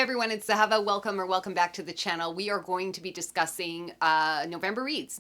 everyone, it's Zahava. Welcome back to the channel. We are going to be discussing November reads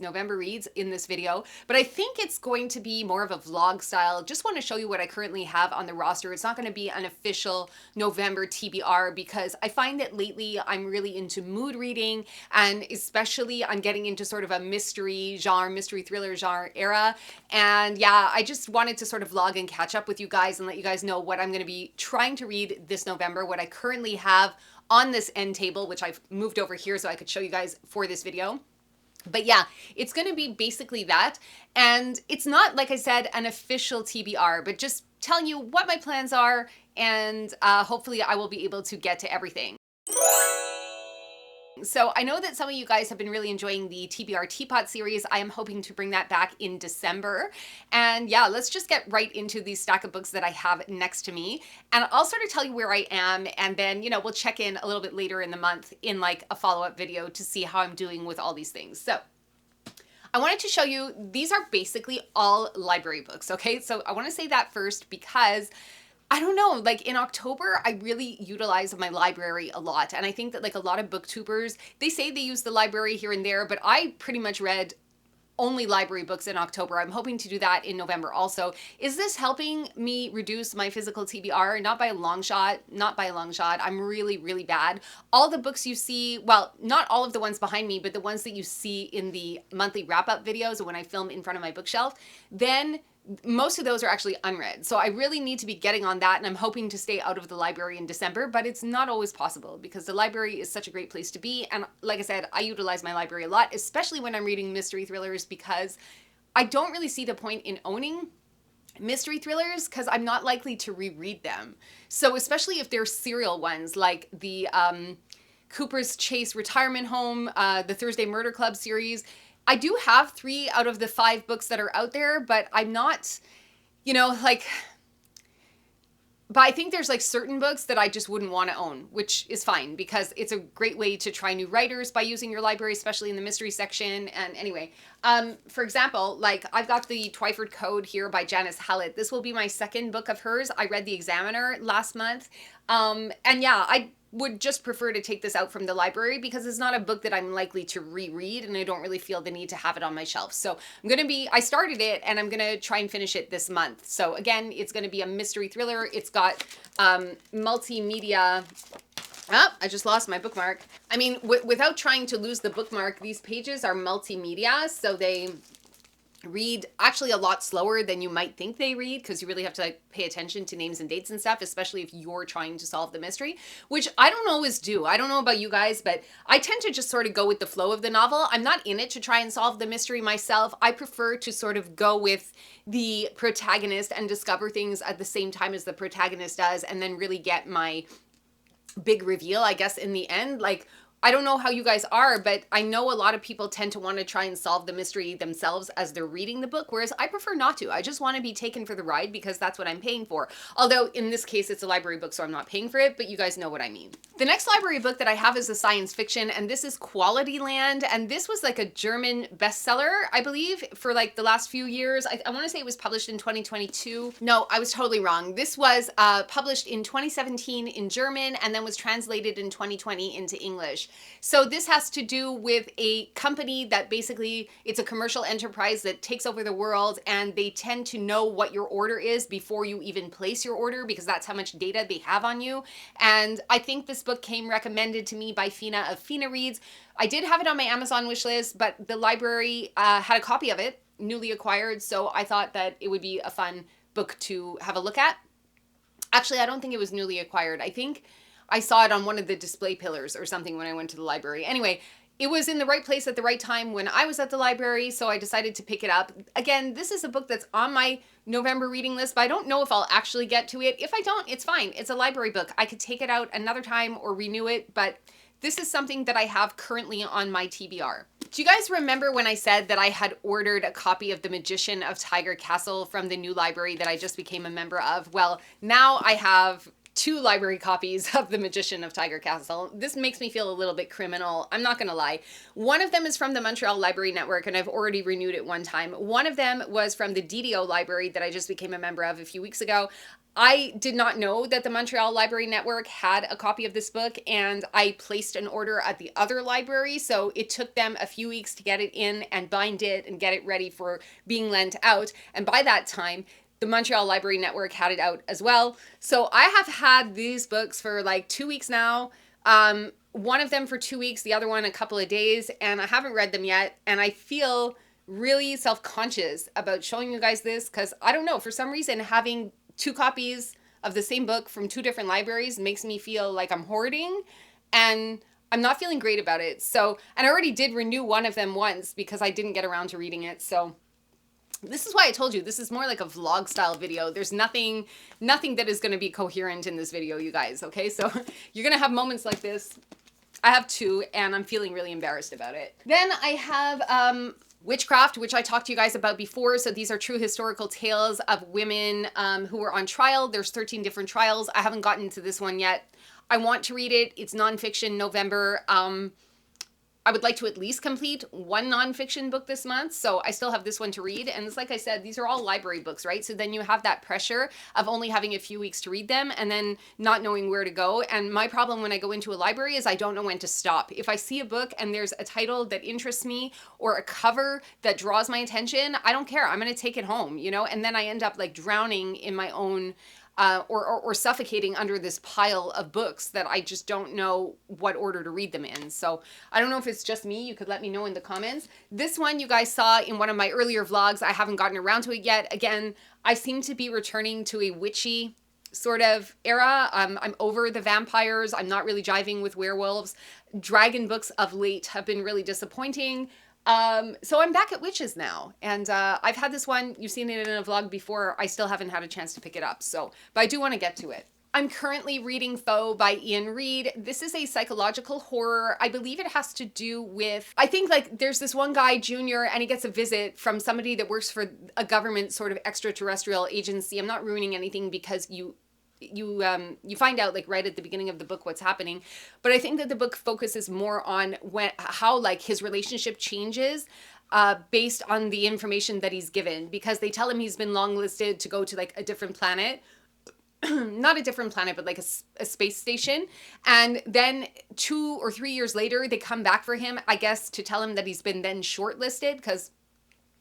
in this video, but I think it's going to be more of a vlog style. Just want to show you what I currently have on the roster. It's not going to be an official November TBR because I find that lately I'm really into mood reading, and especially I'm getting into sort of a mystery thriller genre era. And yeah, I just wanted to sort of vlog and catch up with you guys and let you guys know what I'm going to be trying to read this November, what I currently have on this end table, which I've moved over here so I could show you guys for this video. But yeah, it's going to be basically that. And it's not, like I said, an official TBR, but just telling you what my plans are, and hopefully I will be able to get to everything. So I know that some of you guys have been really enjoying the TBR Teapot series. I am hoping to bring that back in December. And yeah, let's just get right into the stack of books that I have next to me. And I'll sort of tell you where I am, and then, you know, we'll check in a little bit later in the month in like a follow-up video to see how I'm doing with all these things. So I wanted to show you, these are basically all library books, okay? So I want to say that first because I don't know, like in October, I really utilize my library a lot. And I think that like a lot of booktubers, they say they use the library here and there, but I pretty much read only library books in October. I'm hoping to do that in November also. Is this helping me reduce my physical TBR? Not by a long shot, not by a long shot. I'm really, really bad. All the books you see, well, not all of the ones behind me, but the ones that you see in the monthly wrap-up videos when I film in front of my bookshelf, then most of those are actually unread. So I really need to be getting on that, and I'm hoping to stay out of the library in December, but it's not always possible because the library is such a great place to be. And like I said, I utilize my library a lot, especially when I'm reading mystery thrillers, because I don't really see the point in owning mystery thrillers because I'm not likely to reread them. So especially if they're serial ones like the Cooper's Chase Retirement Home, the Thursday Murder Club series, I do have 3 out of the 5 books that are out there, but I'm not, you know, like, but I think there's like certain books that I just wouldn't want to own, which is fine because it's a great way to try new writers by using your library, especially in the mystery section. And anyway, for example, like I've got the Twyford Code here by Janice Hallett. This will be my 2nd book of hers. I read The Examiner last month. And yeah, I would just prefer to take this out from the library because it's not a book that I'm likely to reread, and I don't really feel the need to have it on my shelf. So I started it and I'm going to try and finish it this month. So again, it's going to be a mystery thriller. It's got multimedia. Oh, I just lost my bookmark. I mean, without trying to lose the bookmark, these pages are multimedia, so they read actually a lot slower than you might think they read because you really have to like pay attention to names and dates and stuff, especially if you're trying to solve the mystery, which I don't always do. I don't know about you guys, but I tend to just sort of go with the flow of the novel. I'm not in it to try and solve the mystery myself. I prefer to sort of go with the protagonist and discover things at the same time as the protagonist does, and then really get my big reveal, I guess, in the end. Like, I don't know how you guys are, but I know a lot of people tend to want to try and solve the mystery themselves as they're reading the book, whereas I prefer not to. I just want to be taken for the ride because that's what I'm paying for. Although in this case, it's a library book, so I'm not paying for it, but you guys know what I mean. The next library book that I have is a science fiction, and this is Quality Land, and this was like a German bestseller, I believe, for like the last few years. I want to say it was published in 2022. No, I was totally wrong. This was published in 2017 in German and then was translated in 2020 into English. So this has to do with a company that basically, it's a commercial enterprise that takes over the world, and they tend to know what your order is before you even place your order because that's how much data they have on you. And I think this book came recommended to me by Fina of Fina Reads. I did have it on my Amazon wish list, but the library had a copy of it, newly acquired, so I thought that it would be a fun book to have a look at. Actually, I don't think it was newly acquired. I think I saw it on one of the display pillars or something when I went to the library. Anyway, it was in the right place at the right time when I was at the library, so I decided to pick it up. Again, this is a book that's on my November reading list, but I don't know if I'll actually get to it. If I don't, it's fine. It's a library book. I could take it out another time or renew it, but this is something that I have currently on my TBR. Do you guys remember when I said that I had ordered a copy of The Magician of Tiger Castle from the new library that I just became a member of? Well, now I have 2 library copies of The Magician of Tiger Castle. This makes me feel a little bit criminal, I'm not gonna lie. One of them is from the Montreal Library Network, and I've already renewed it one time. One of them was from the DDO library that I just became a member of a few weeks ago. I did not know that the Montreal Library Network had a copy of this book, and I placed an order at the other library. So it took them a few weeks to get it in and bind it and get it ready for being lent out. And by that time, the Montreal Library Network had it out as well. So I have had these books for like 2 weeks now. One of them for 2 weeks, the other one a couple of days, and I haven't read them yet. And I feel really self-conscious about showing you guys this because I don't know, for some reason, having 2 copies of the same book from 2 different libraries makes me feel like I'm hoarding, and I'm not feeling great about it. So, and I already did renew one of them once because I didn't get around to reading it. So this is why I told you this is more like a vlog style video. There's nothing that is going to be coherent in this video, you guys. Okay, so you're going to have moments like this. I have 2, and I'm feeling really embarrassed about it. Then I have Witchcraft, which I talked to you guys about before. So these are true historical tales of women who were on trial. There's 13 different trials. I haven't gotten to this one yet. I want to read it. It's nonfiction, November. I would like to at least complete one nonfiction book this month. So I still have this one to read. And it's like I said, these are all library books, right? So then you have that pressure of only having a few weeks to read them and then not knowing where to go. And my problem when I go into a library is I don't know when to stop. If I see a book and there's a title that interests me or a cover that draws my attention, I don't care. I'm going to take it home, you know? And then I end up like drowning in my own or suffocating under this pile of books that I just don't know what order to read them in. So I don't know if it's just me. You could let me know in the comments. This one you guys saw in one of my earlier vlogs. I haven't gotten around to it yet. Again, I seem to be returning to a witchy sort of era. I'm over the vampires. I'm not really jiving with werewolves. Dragon books of late have been really disappointing. So I'm back at witches now, and I've had this one. You've seen it in a vlog before. I still haven't had a chance to pick it up, so, but I do want to get to it. I'm currently reading Foe by Ian Reid. This is a psychological horror. I believe it has to do with, I think like there's this one guy, Junior, and he gets a visit from somebody that works for a government sort of extraterrestrial agency. I'm not ruining anything because you find out like right at the beginning of the book what's happening, but I think that the book focuses more on how like his relationship changes based on the information that he's given, because they tell him he's been longlisted to go to like a different planet. Not a different planet, but like a space station. And then 2 or 3 years later, they come back for him, I guess, to tell him that he's been then shortlisted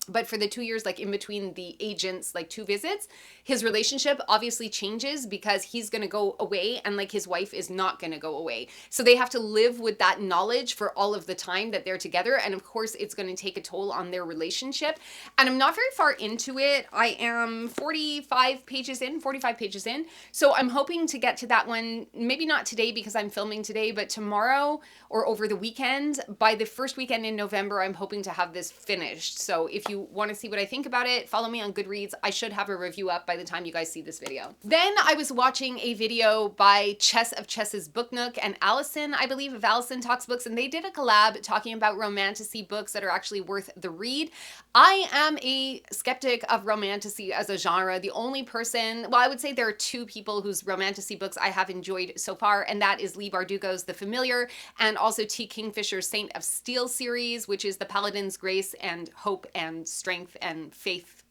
but for the 2 years, like in between the agents, like 2 visits, his relationship obviously changes because he's going to go away and like his wife is not going to go away. So they have to live with that knowledge for all of the time that they're together. And of course, it's going to take a toll on their relationship. And I'm not very far into it. I am 45 pages in. So I'm hoping to get to that one, maybe not today because I'm filming today, but tomorrow or over the weekend. By the first weekend in November, I'm hoping to have this finished. So if you want to see what I think about it, follow me on Goodreads. I should have a review up by the time you guys see this video. Then I was watching a video by Chess of Chess's Book Nook and Allison, I believe, of Allison Talks Books, and they did a collab talking about romantasy books that are actually worth the read. I am a skeptic of romantasy as a genre. The only person, well, I would say there are 2 people whose romantasy books I have enjoyed so far, and that is Leigh Bardugo's The Familiar and also T. Kingfisher's Saint of Steel series, which is the Paladin's Grace and Hope and Strength and Faith,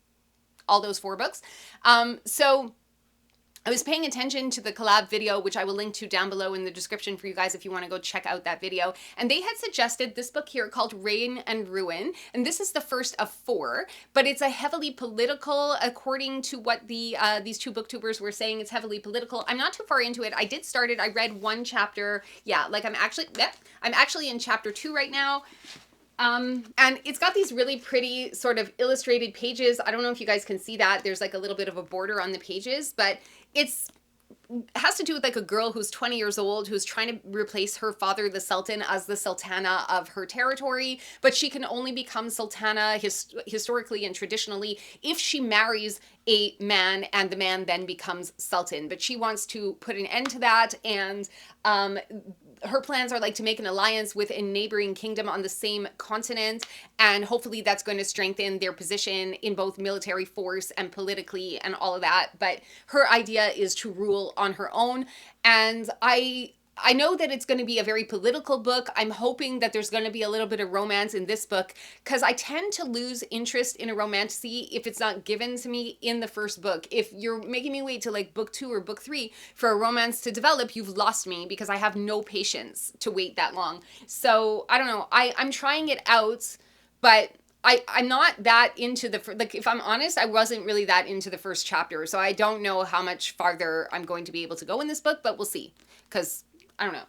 all those 4 books. So I was paying attention to the collab video, which I will link to down below in the description for you guys if you want to go check out that video. And they had suggested this book here called Reign and Ruin. And this is the first of 4, but it's a heavily political, according to what these 2 booktubers were saying, it's heavily political. I'm not too far into it. I did start it. I read 1 chapter. Yeah, like I'm actually in chapter 2 right now. And it's got these really pretty sort of illustrated pages. I don't know if you guys can see that. There's like a little bit of a border on the pages, but it has to do with like a girl who's 20 years old who's trying to replace her father, the Sultan, as the Sultana of her territory. But she can only become Sultana historically and traditionally if she marries a man, and the man then becomes Sultan. But she wants to put an end to that, and her plans are like to make an alliance with a neighboring kingdom on the same continent, and hopefully that's going to strengthen their position in both military force and politically and all of that. But her idea is to rule on her own, and I I know that it's going to be a very political book. I'm hoping that there's going to be a little bit of romance in this book, because I tend to lose interest in a romance if it's not given to me in the first book. If you're making me wait till like book 2 or book 3 for a romance to develop, you've lost me, because I have no patience to wait that long. So I don't know. I'm trying it out, but I'm not that into like, if I'm honest, I wasn't really that into the first chapter. So I don't know how much farther I'm going to be able to go in this book, but we'll see. Because I don't know.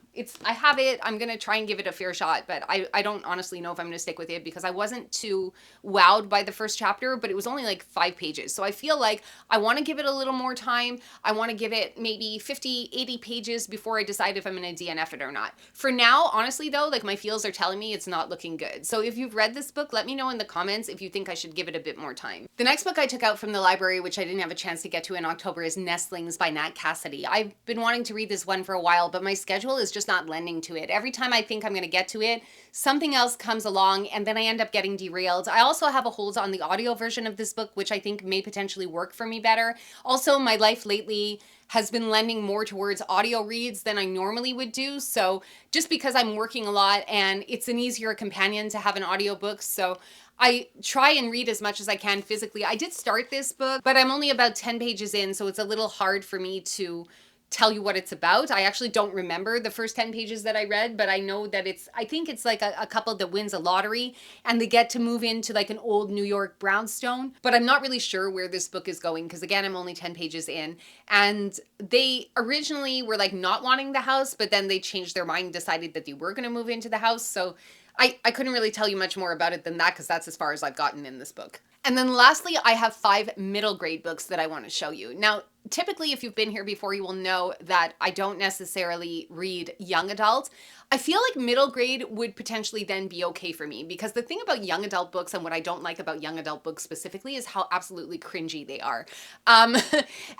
I have it. I'm going to try and give it a fair shot, but I don't honestly know if I'm going to stick with it, because I wasn't too wowed by the first chapter, but it was only like 5 pages. So I feel like I want to give it a little more time. I want to give it maybe 50, 80 pages before I decide if I'm going to DNF it or not. For now, honestly though, like my feels are telling me it's not looking good. So if you've read this book, let me know in the comments if you think I should give it a bit more time. The next book I took out from the library, which I didn't have a chance to get to in October, is Nestlings by Nat Cassidy. I've been wanting to read this one for a while, but my schedule is just not lending to it. Every time I think I'm going to get to it, something else comes along, and then I end up getting derailed. I also have a hold on the audio version of this book, which I think may potentially work for me better. Also, my life lately has been lending more towards audio reads than I normally would do. So just because I'm working a lot, and it's an easier companion to have an audiobook, so I try and read as much as I can physically. I did start this book, but I'm only about 10 pages in, so it's a little hard for me to tell you what it's about. I actually don't remember the first 10 pages that I read, but I know that I think it's like a couple that wins a lottery and they get to move into like an old New York brownstone, but I'm not really sure where this book is going, because again, I'm only 10 pages in, and they originally were like not wanting the house, but then they changed their mind and decided that they were going to move into the house. So I couldn't really tell you much more about it than that, because that's as far as I've gotten in this book. And then lastly, I have 5 middle grade books that I want to show you. Now, typically, if you've been here before, you will know that I don't necessarily read young adult. I feel like middle grade would potentially then be okay for me, because the thing about young adult books, and what I don't like about young adult books specifically, is how absolutely cringy they are. And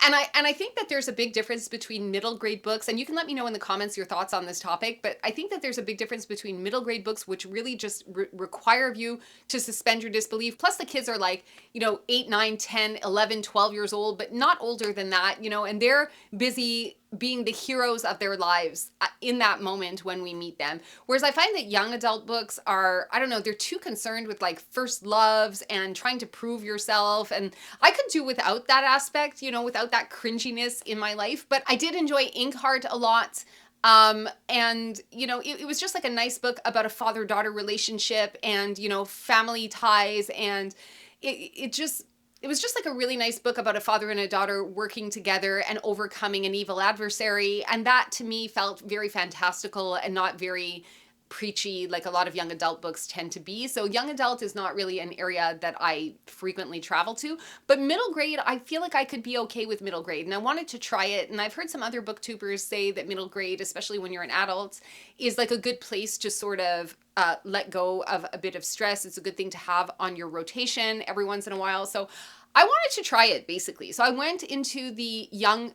I think that there's a big difference between middle grade books, and you can let me know in the comments your thoughts on this topic, but I think that there's a big difference between middle grade books, which really just require of you to suspend your disbelief. Plus the kids are like, 8, 9, 10, 11, 12 years old, but not older than that, and they're busy being the heroes of their lives in that moment when we meet them. Whereas I find that young adult books are, I don't know, they're too concerned with like first loves and trying to prove yourself. And I could do without that aspect, without that cringiness in my life. But I did enjoy Inkheart a lot. And it was just like a nice book about a father-daughter relationship and, family ties. And it was just like a really nice book about a father and a daughter working together and overcoming an evil adversary. And that to me felt very fantastical and not very preachy like a lot of young adult books tend to be. So young adult is not really an area that I frequently travel to, but middle grade, I feel like I could be okay with middle grade, and I wanted to try it. And I've heard some other booktubers say that middle grade, especially when you're an adult, is like a good place to sort of let go of a bit of stress. It's a good thing to have on your rotation every once in a while. So I wanted to try it basically. So I went into the young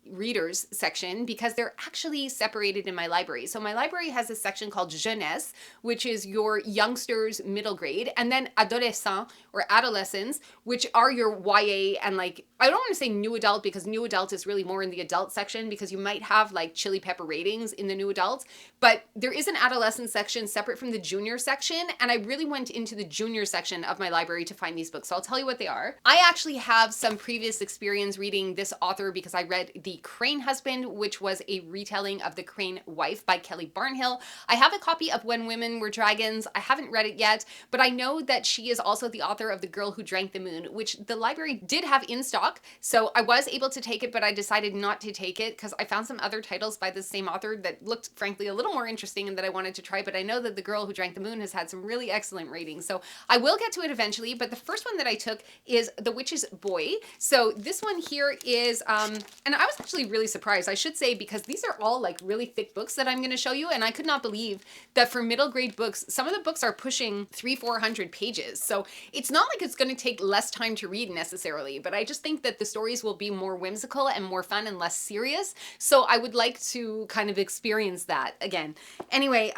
readers section, because they're actually separated in my library. So my library has a section called Jeunesse, which is your youngsters middle grade, and then adolescent or adolescents, which are your YA and like, I don't want to say new adult, because new adult is really more in the adult section, because you might have like Chili Pepper ratings in the new adult, but there is an adolescent section separate from the junior section. And I really went into the junior section of my library to find these books. So I'll tell you what they are. I actually have some previous experience reading this author, because I read The Crane Husband, which was a retelling of The Crane Wife by Kelly Barnhill. I have a copy of When Women Were Dragons. I haven't read it yet, but I know that she is also the author of The Girl Who Drank the Moon, which the library did have in stock. So I was able to take it, but I decided not to take it because I found some other titles by the same author that looked, frankly, a little more interesting and that I wanted to try. But I know that The Girl Who Drank the Moon has had some really excellent ratings. So I will get to it eventually. But the first one that I took is The Witch's Boy. So this one here is, and I was actually really surprised, I should say, because these are all like really thick books that I'm going to show you. And I could not believe that for middle grade books, some of the books are pushing 300-400 pages. So it's not like it's going to take less time to read necessarily, but I just think that the stories will be more whimsical and more fun and less serious. So I would like to kind of experience that again. Anyway,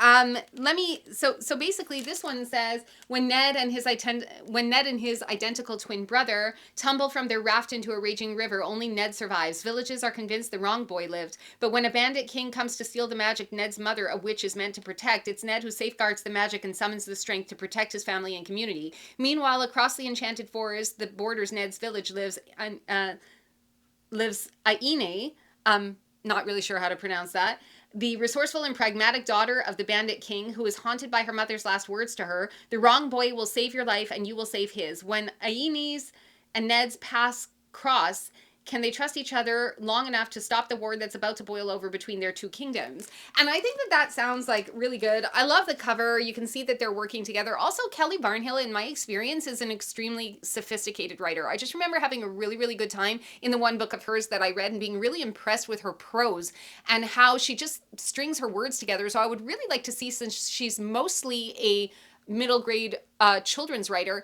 so basically this one says, when Ned and his identical twin brother tumble from their raft into a raging river, only Ned survives. Villages are convinced the wrong boy lived. But when a bandit king comes to steal the magic Ned's mother, a witch, is meant to protect, it's Ned who safeguards the magic and summons the strength to protect his family and community. Meanwhile, across the enchanted forest that borders Ned's village lives Aine, not really sure how to pronounce that, the resourceful and pragmatic daughter of the bandit king, who is haunted by her mother's last words to her. The wrong boy will save your life and you will save his. When Aine's and Ned's paths cross, can they trust each other long enough to stop the war that's about to boil over between their two kingdoms? And I think that that sounds like really good. I love the cover. You can see that they're working together. Also, Kelly Barnhill, in my experience, is an extremely sophisticated writer. I just remember having a really, really good time in the one book of hers that I read and being really impressed with her prose and how she just strings her words together. So I would really like to see, since she's mostly a middle grade children's writer,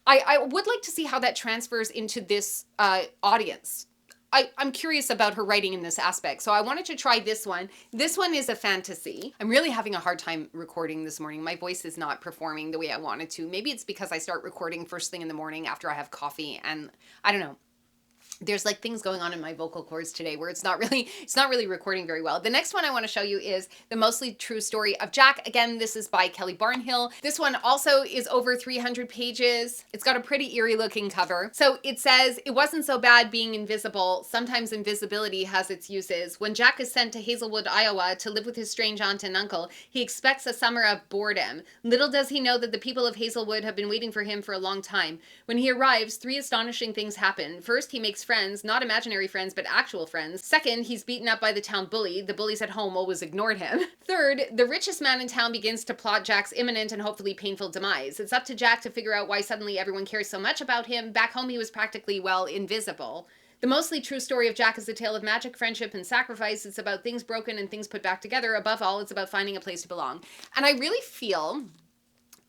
I would like to see how that transfers into this audience. I'm curious about her writing in this aspect. So I wanted to try this one. This one is a fantasy. I'm really having a hard time recording this morning. My voice is not performing the way I wanted to. Maybe it's because I start recording first thing in the morning after I have coffee, and I don't know. There's like things going on in my vocal cords today where it's not really recording very well. The next one I want to show you is The Mostly True Story of Jack. Again, this is by Kelly Barnhill. This one also is over 300 pages. It's got a pretty eerie looking cover. So it says, it wasn't so bad being invisible. Sometimes invisibility has its uses. When Jack is sent to Hazelwood, Iowa to live with his strange aunt and uncle, he expects a summer of boredom. Little does he know that the people of Hazelwood have been waiting for him for a long time. When he arrives, 3 astonishing things happen. First, he makes friends, not imaginary friends, but actual friends. Second, he's beaten up by the town bully. The bullies at home always ignored him. Third, the richest man in town begins to plot Jack's imminent and hopefully painful demise. It's up to Jack to figure out why suddenly everyone cares so much about him. Back home, he was practically, well, invisible. The Mostly True Story of Jack is a tale of magic, friendship, and sacrifice. It's about things broken and things put back together. Above all, it's about finding a place to belong. And I really feel,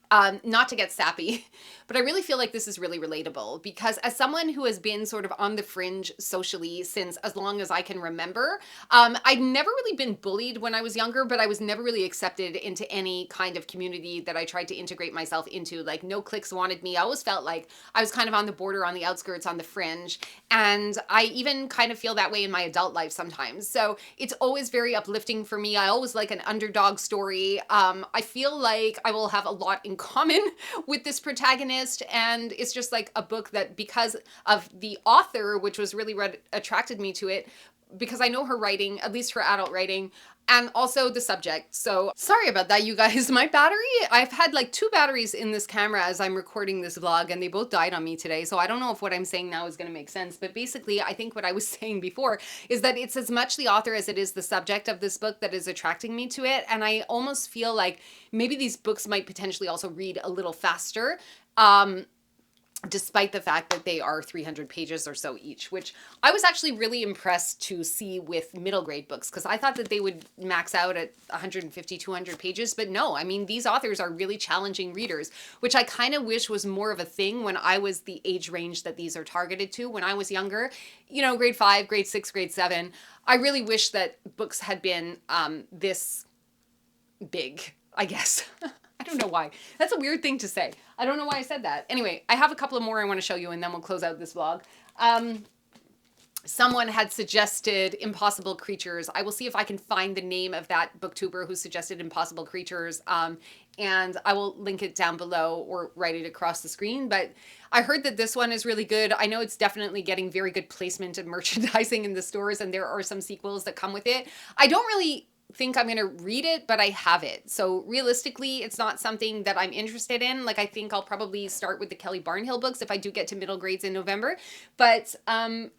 not to get sappy, but I really feel like this is really relatable, because as someone who has been sort of on the fringe socially since as long as I can remember, I'd never really been bullied when I was younger, but I was never really accepted into any kind of community that I tried to integrate myself into. Like, no cliques wanted me. I always felt like I was kind of on the border, on the outskirts, on the fringe. And I even kind of feel that way in my adult life sometimes. So it's always very uplifting for me. I always like an underdog story. I feel like I will have a lot in common with this protagonist, and it's just like a book that, because of the author, which was really what attracted me to it, because I know her writing, at least her adult writing, and also the subject. So sorry about that, you guys. My battery, I've had like 2 batteries in this camera as I'm recording this vlog, and they both died on me today. So I don't know if what I'm saying now is going to make sense, but basically I think what I was saying before is that it's as much the author as it is the subject of this book that is attracting me to it. And I almost feel like maybe these books might potentially also read a little faster, despite the fact that they are 300 pages or so each, which I was actually really impressed to see with middle grade books, because I thought that they would max out at 150, 200 pages, but no, I mean, these authors are really challenging readers, which I kind of wish was more of a thing when I was the age range that these are targeted to. When I was younger, you know, grade 5, grade 6, grade 7, I really wish that books had been this big, I guess. I don't know why. That's a weird thing to say. I don't know why I said that. Anyway, I have a couple of more I want to show you, and then we'll close out this vlog. Someone had suggested Impossible Creatures. I will see if I can find the name of that booktuber who suggested Impossible Creatures, and I will link it down below or write it across the screen. But I heard that this one is really good. I know it's definitely getting very good placement and merchandising in the stores, and there are some sequels that come with it. I don't really think I'm going to read it, but I have it. So realistically, it's not something that I'm interested in. Like, I think I'll probably start with the Kelly Barnhill books if I do get to middle grades in November. But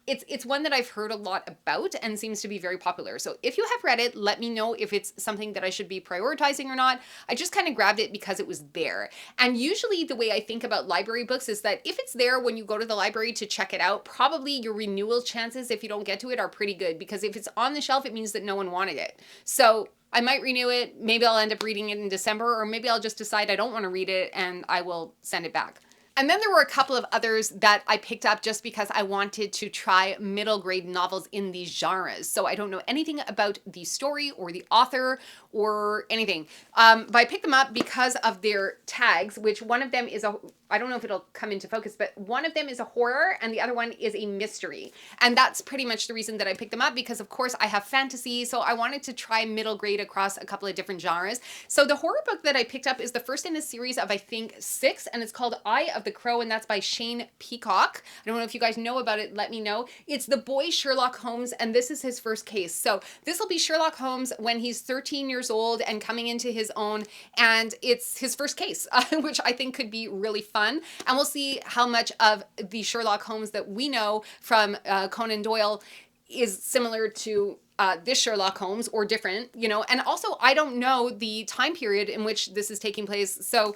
it's one that I've heard a lot about and seems to be very popular. So if you have read it, let me know if it's something that I should be prioritizing or not. I just kind of grabbed it because it was there. And usually the way I think about library books is that if it's there when you go to the library to check it out, probably your renewal chances, if you don't get to it, are pretty good. Because if it's on the shelf, it means that no one wanted it. So I might renew it. Maybe I'll end up reading it in December, or maybe I'll just decide I don't want to read it and I will send it back. And then there were a couple of others that I picked up just because I wanted to try middle grade novels in these genres. So I don't know anything about the story or the author or anything. But I picked them up because of their tags, which one of them is I don't know if it'll come into focus, but one of them is a horror and the other one is a mystery. And that's pretty much the reason that I picked them up, because of course I have fantasy, so I wanted to try middle grade across a couple of different genres. So the horror book that I picked up is the first in a series of, I think, 6, and it's called Eye of the Crow, and that's by Shane Peacock. I don't know if you guys know about it, let me know. It's the boy Sherlock Holmes, and this is his first case. So this will be Sherlock Holmes when he's 13 years old and coming into his own, and it's his first case, which I think could be really fun. And we'll see how much of the Sherlock Holmes that we know from Conan Doyle is similar to this Sherlock Holmes or different, you know. And also, I don't know the time period in which this is taking place. So,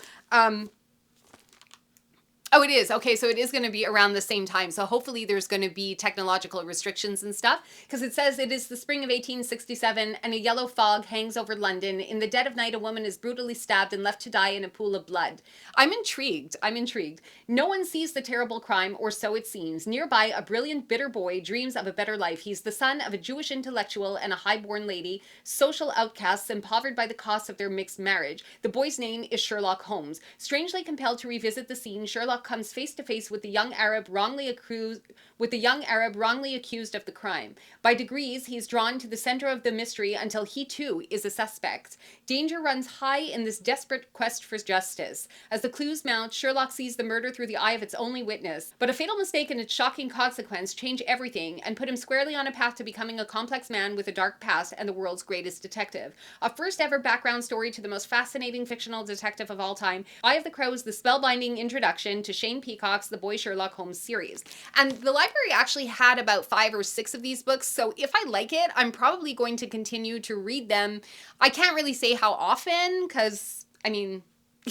oh, it is. Okay, so it is going to be around the same time. So hopefully there's going to be technological restrictions and stuff, because it says it is the spring of 1867 and a yellow fog hangs over London. In the dead of night, a woman is brutally stabbed and left to die in a pool of blood. I'm intrigued. I'm intrigued. No one sees the terrible crime, or so it seems. Nearby, a brilliant, bitter boy dreams of a better life. He's the son of a Jewish intellectual and a high-born lady, social outcasts impoverished by the costs of their mixed marriage. The boy's name is Sherlock Holmes. Strangely compelled to revisit the scene, Sherlock comes face to face with the young Arab wrongly accused of the crime. By degrees, he's drawn to the center of the mystery until he too is a suspect. Danger runs high in this desperate quest for justice. As the clues mount, Sherlock sees the murder through the eye of its only witness. But a fatal mistake and its shocking consequence change everything and put him squarely on a path to becoming a complex man with a dark past and the world's greatest detective. A first ever background story to the most fascinating fictional detective of all time, Eye of the Crow is the spellbinding introduction to Shane Peacock's The Boy Sherlock Holmes series. And the library actually had about 5 or 6 of these books, so if I like it, I'm probably going to continue to read them. I can't really say how often, because, I mean,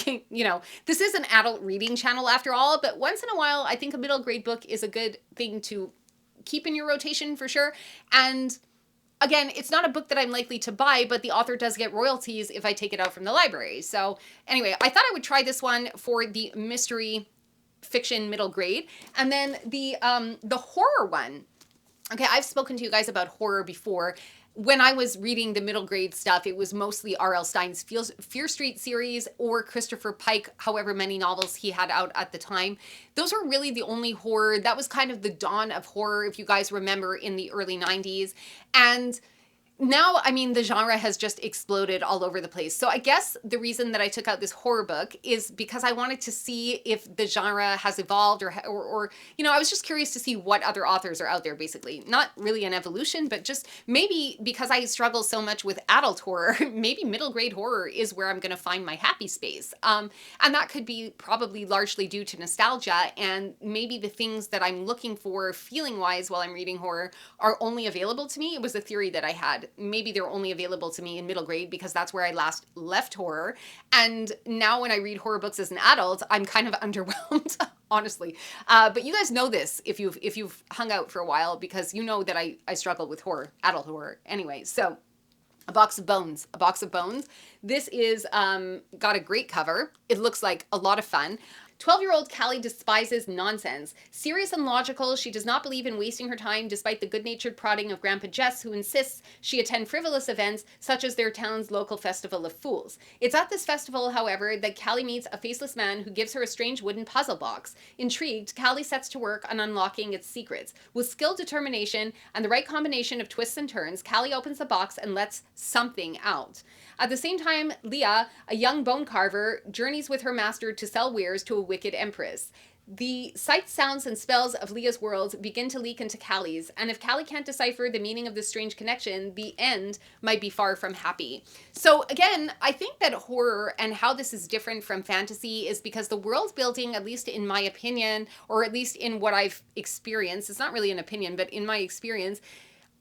you know, this is an adult reading channel after all, but once in a while, I think a middle grade book is a good thing to keep in your rotation for sure. And again, it's not a book that I'm likely to buy, but the author does get royalties if I take it out from the library. So anyway, I thought I would try this one for the mystery fiction middle grade. And then the horror one. Okay, I've spoken to you guys about horror before. When I was reading the middle grade stuff, it was mostly R.L. Stein's Fear Street series or Christopher Pike, however many novels he had out at the time. Those were really the only horror. That was kind of the dawn of horror, if you guys remember, in the early 90s. And now, I mean, the genre has just exploded all over the place. So I guess the reason that I took out this horror book is because I wanted to see if the genre has evolved or you know, I was just curious to see what other authors are out there, basically. Not really an evolution, but just maybe because I struggle so much with adult horror, maybe middle grade horror is where I'm going to find my happy space. And that could be probably largely due to nostalgia, and maybe the things that I'm looking for feeling-wise while I'm reading horror are only available to me. It was a theory that I had. Maybe they're only available to me in middle grade because that's where I last left horror. And now when I read horror books as an adult, I'm kind of underwhelmed, honestly. But you guys know this if you've hung out for a while, because you know that I struggle with horror, adult horror. Anyway, so A Box of Bones. A Box of Bones. This is got a great cover. It looks like a lot of fun. 12-year-old Callie despises nonsense. Serious and logical, she does not believe in wasting her time despite the good-natured prodding of Grandpa Jess, who insists she attend frivolous events such as their town's local festival of fools. It's at this festival, however, that Callie meets a faceless man who gives her a strange wooden puzzle box. Intrigued, Callie sets to work on unlocking its secrets. With skill, determination, and the right combination of twists and turns, Callie opens the box and lets something out. At the same time, Leah, a young bone carver, journeys with her master to sell wares to a wicked empress. The sights, sounds, and spells of Leah's world begin to leak into Callie's, and if Callie can't decipher the meaning of this strange connection, the end might be far from happy. So again, I think that horror and how this is different from fantasy is because the world building, at least in my opinion, or at least in what I've experienced, it's not really an opinion, but in my experience,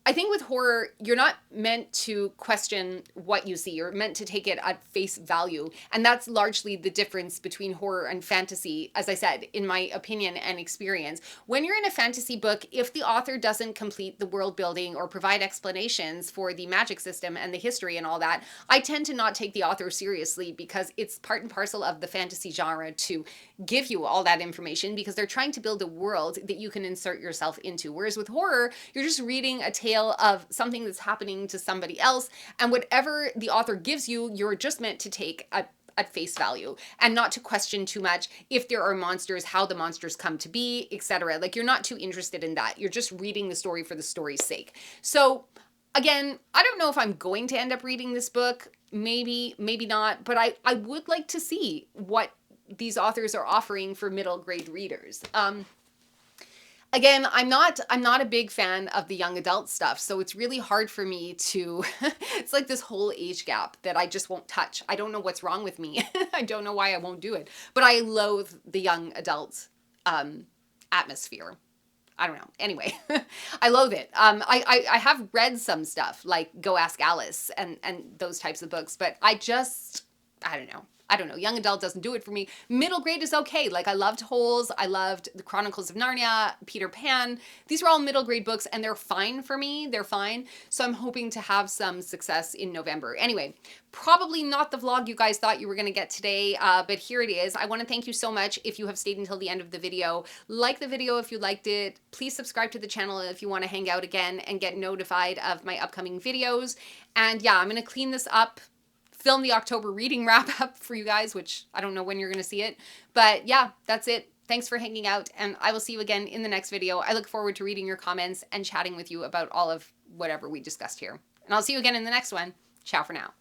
I think with horror, you're not meant to question what you see. You're meant to take it at face value. And that's largely the difference between horror and fantasy, as I said, in my opinion and experience. When you're in a fantasy book, if the author doesn't complete the world building or provide explanations for the magic system and the history and all that, I tend to not take the author seriously, because it's part and parcel of the fantasy genre to give you all that information, because they're trying to build a world that you can insert yourself into. Whereas with horror, you're just reading a tale of something that's happening to somebody else, and whatever the author gives you, you're just meant to take at at face value and not to question too much if there are monsters, how the monsters come to be, etc. Like, you're not too interested in that. You're just reading the story for the story's sake. So again, I don't know if I'm going to end up reading this book. Maybe, maybe not. But I would like to see what these authors are offering for middle grade readers. Again, I'm not a big fan of the young adult stuff, so it's really hard for me to, it's like this whole age gap that I just won't touch. I don't know what's wrong with me. I don't know why I won't do it, but I loathe the young adult atmosphere. I don't know. Anyway, I loathe it. I have read some stuff like Go Ask Alice and those types of books, but I don't know. Young adult doesn't do it for me. Middle grade is okay. Like, I loved Holes. I loved The Chronicles of Narnia, Peter Pan. These are all middle grade books and they're fine for me. They're fine. So I'm hoping to have some success in November. Anyway, probably not the vlog you guys thought you were going to get today, but here it is. I want to thank you so much if you have stayed until the end of the video. Like the video if you liked it. Please subscribe to the channel if you want to hang out again and get notified of my upcoming videos. And yeah, I'm going to clean this up, film the October reading wrap up for you guys, which I don't know when you're going to see it. But yeah, that's it. Thanks for hanging out, and I will see you again in the next video. I look forward to reading your comments and chatting with you about all of whatever we discussed here. And I'll see you again in the next one. Ciao for now.